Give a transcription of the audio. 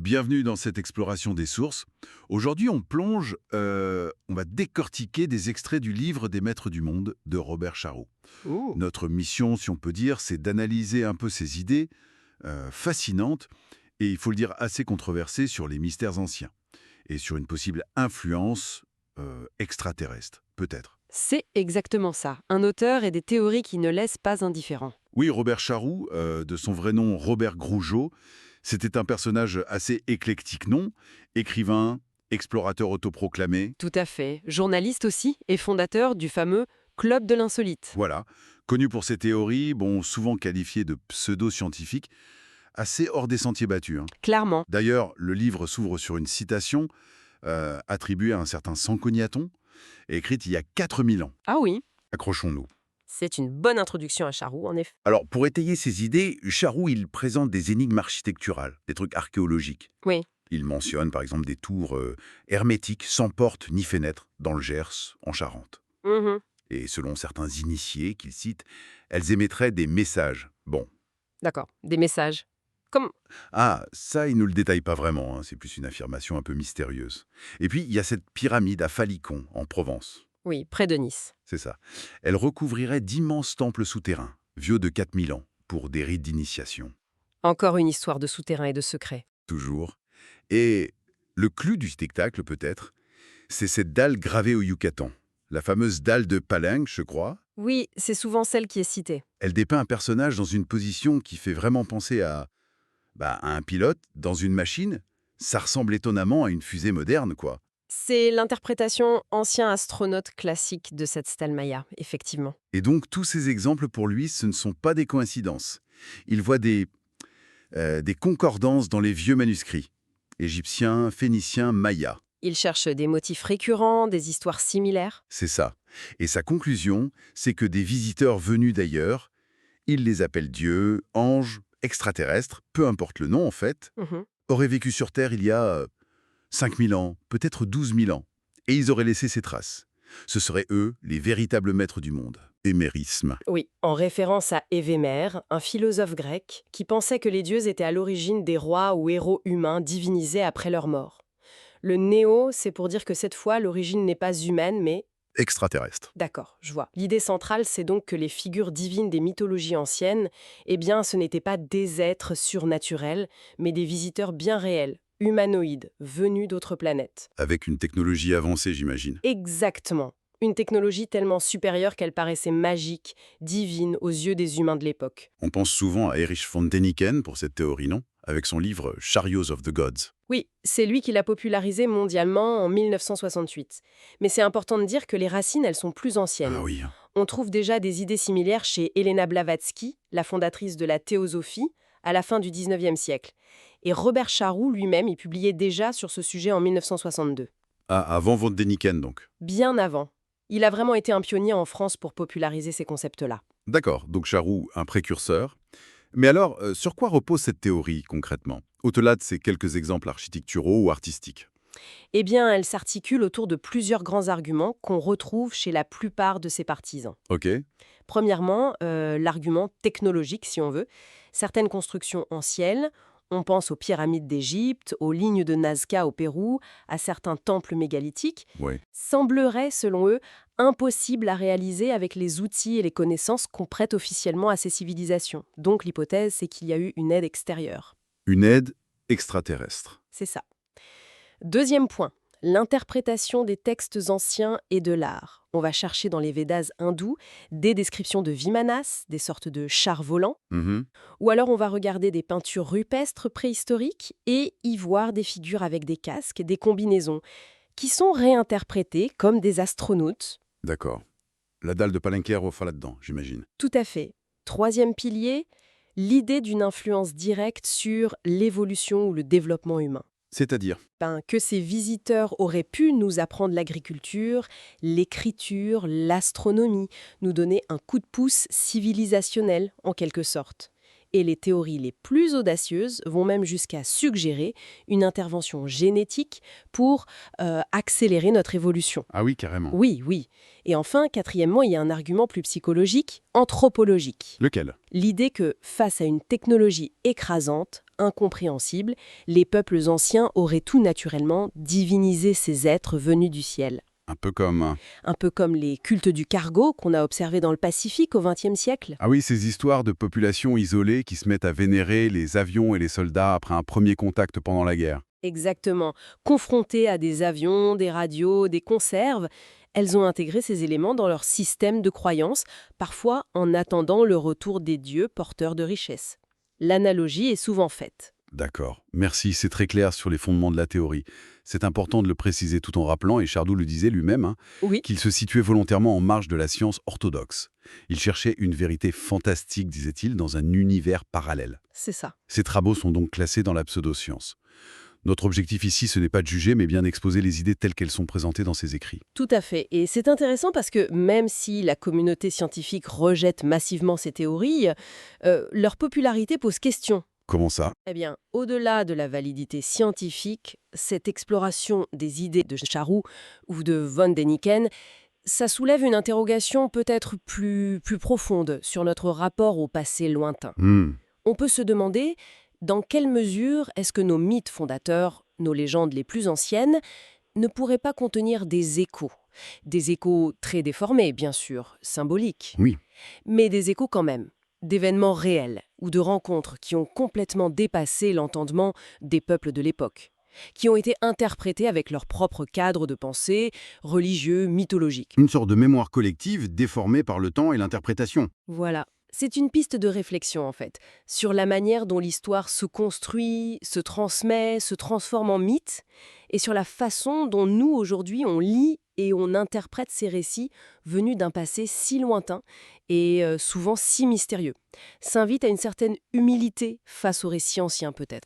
bienvenue dans cette exploration des sources. Aujourd'hui, on plonge, on va décortiquer des extraits du livre des Maîtres du Monde de Robert Charroux. Ouh. Notre mission, si on peut dire, c'est d'analyser un peu ces idées fascinantes et, il faut le dire, assez controversées sur les mystères anciens et sur une possible influence extraterrestre, peut-être. C'est exactement ça. Un auteur et des théories qui ne laissent pas indifférent. Oui, Robert Charroux, de son vrai nom Robert Grougeot, c'était un personnage assez éclectique, non? Écrivain, explorateur autoproclamé, Tout à fait. Journaliste aussi et fondateur du fameux Club de l'insolite. voilà. Connu pour ses théories, bon, souvent qualifiées de pseudo-scientifiques, assez hors des sentiers battus, hein. Clairement. D'ailleurs, le livre s'ouvre sur une citation attribuée à un certain Sancognaton, et écrite il y a 4000 ans. Ah oui. Accrochons-nous. C'est une bonne introduction à Charroux, en effet. Alors, pour étayer ses idées, Charroux, il présente des énigmes architecturales, des trucs archéologiques. Oui. Il mentionne par exemple des tours hermétiques sans porte ni fenêtre dans le Gers, en Charente. Mhm. Et selon certains initiés qu'il cite, elles émettraient des messages. Bon, D'accord. Des messages. Comme... ah, ça, il ne le détaille pas vraiment, hein, c'est plus une affirmation un peu mystérieuse. Et puis, il y a cette pyramide à Phallicon, en Provence. Oui, près de Nice. C'est ça. Elle recouvrirait d'immenses temples souterrains, vieux de 4000 ans, pour des rites d'initiation. Encore une histoire de souterrain et de secret. Toujours. Et le clou du spectacle, peut-être, c'est cette dalle gravée au Yucatan. La fameuse dalle de Palenque, je crois. Oui, c'est souvent celle qui est citée. Elle dépeint un personnage dans une position qui fait vraiment penser à un pilote dans une machine. Ça ressemble étonnamment à une fusée moderne, quoi. C'est l'interprétation ancien astronaute classique de cette stèle Maya, effectivement. Et donc, tous ces exemples, pour lui, ce ne sont pas des coïncidences. Il voit des concordances dans les vieux manuscrits. Égyptiens, phéniciens, mayas. Il cherche des motifs récurrents, des histoires similaires. C'est ça. Et sa conclusion, c'est que des visiteurs venus d'ailleurs, il les appelle dieux, anges, extraterrestres, peu importe le nom en fait, Mhm. auraient vécu sur Terre il y a 5000 ans, peut-être 12 000 ans. Et ils auraient laissé ces traces. Ce seraient eux, les véritables maîtres du monde. Émérisme. Oui, en référence à Évémère, un philosophe grec qui pensait que les dieux étaient à l'origine des rois ou héros humains divinisés après leur mort. Le néo, c'est pour dire que cette fois, l'origine n'est pas humaine, mais... Extraterrestre. D'accord, je vois. L'idée centrale, c'est donc que les figures divines des mythologies anciennes, eh bien, ce n'étaient pas des êtres surnaturels, mais des visiteurs bien réels, humanoïdes, venus d'autres planètes. Avec une technologie avancée, j'imagine. Exactement. Une technologie tellement supérieure qu'elle paraissait magique, divine aux yeux des humains de l'époque. On pense souvent à Erich von Däniken pour cette théorie, non? Avec son livre Chariots of the Gods. Oui, c'est lui qui l'a popularisé mondialement en 1968. Mais c'est important de dire que les racines, elles sont plus anciennes. Ah oui. On trouve déjà des idées similaires chez Helena Blavatsky, la fondatrice de la théosophie, à la fin du 19e siècle. Et Robert Charroux lui-même y publiait déjà sur ce sujet en 1962. Ah, avant von Däniken, donc. Bien avant. Il a vraiment été un pionnier en France pour populariser ces concepts-là. D'accord, donc Charroux, un précurseur. Mais alors, sur quoi repose cette théorie, concrètement? Au-delà de ces quelques exemples architecturaux ou artistiques. Eh bien, elle s'articule autour de plusieurs grands arguments qu'on retrouve chez la plupart de ses partisans. Ok. Premièrement, l'argument technologique, si on veut. Certaines constructions anciennes, on pense aux pyramides d'Égypte, aux lignes de Nazca au Pérou, à certains temples mégalithiques, Ouais. sembleraient, selon eux, impossibles à réaliser avec les outils et les connaissances qu'on prête officiellement à ces civilisations. Donc l'hypothèse, c'est qu'il y a eu une aide extérieure. Une aide extraterrestre. C'est ça. Deuxième point, l'interprétation des textes anciens et de l'art. On va chercher dans les Védas hindous des descriptions de Vimanas, des sortes de chars volants, Mhm. ou alors on va regarder des peintures rupestres préhistoriques et y voir des figures avec des casques, des combinaisons, qui sont réinterprétées comme des astronautes. D'accord. La dalle de Palenque refera là-dedans, j'imagine. Tout à fait. Troisième pilier, l'idée d'une influence directe sur l'évolution ou le développement humain. C'est-à-dire? Que ces visiteurs auraient pu nous apprendre l'agriculture, l'écriture, l'astronomie, nous donner un coup de pouce civilisationnel en quelque sorte. Et les théories les plus audacieuses vont même jusqu'à suggérer une intervention génétique pour accélérer notre évolution. Ah oui, carrément. Oui, oui. Et enfin, quatrièmement, il y a un argument plus psychologique, anthropologique. Lequel? L'idée que, face à une technologie écrasante, incompréhensible, les peuples anciens auraient tout naturellement divinisé ces êtres venus du ciel. Un peu comme... Un peu comme les cultes du cargo qu'on a observés dans le Pacifique au XXe siècle. Ah oui, ces histoires de populations isolées qui se mettent à vénérer les avions et les soldats après un premier contact pendant la guerre. Exactement. Confrontées à des avions, des radios, des conserves, elles ont intégré ces éléments dans leur système de croyance, parfois en attendant le retour des dieux porteurs de richesses. L'analogie est souvent faite. D'accord. Merci, c'est très clair sur les fondements de la théorie. C'est important de le préciser tout en rappelant, et Chardou le disait lui-même, Oui, qu'il se situait volontairement en marge de la science orthodoxe. Il cherchait une vérité fantastique, disait-il, dans un univers parallèle. c'est ça. Ces travaux sont donc classés dans la pseudoscience. Notre objectif ici, ce n'est pas de juger, mais bien d'exposer les idées telles qu'elles sont présentées dans ses écrits. Tout à fait. Et c'est intéressant parce que même si la communauté scientifique rejette massivement ces théories, leur popularité pose question. Comment ça? Eh bien, au-delà de la validité scientifique, cette exploration des idées de Charroux ou de von Däniken, ça soulève une interrogation peut-être plus profonde sur notre rapport au passé lointain. On peut se demander dans quelle mesure est-ce que nos mythes fondateurs, nos légendes les plus anciennes, ne pourraient pas contenir des échos très déformés, bien sûr, symboliques, Oui. mais des échos quand même, d'événements réels ou de rencontres qui ont complètement dépassé l'entendement des peuples de l'époque, qui ont été interprétés avec leur propre cadre de pensée, religieux, mythologique. Une sorte de mémoire collective déformée par le temps et l'interprétation. Voilà. C'est une piste de réflexion, en fait, sur la manière dont l'histoire se construit, se transmet, se transforme en mythe, et sur la façon dont nous, aujourd'hui, on lit et on interprète ces récits venus d'un passé si lointain et souvent si mystérieux. S'invite à une certaine humilité face aux récits anciens, peut-être.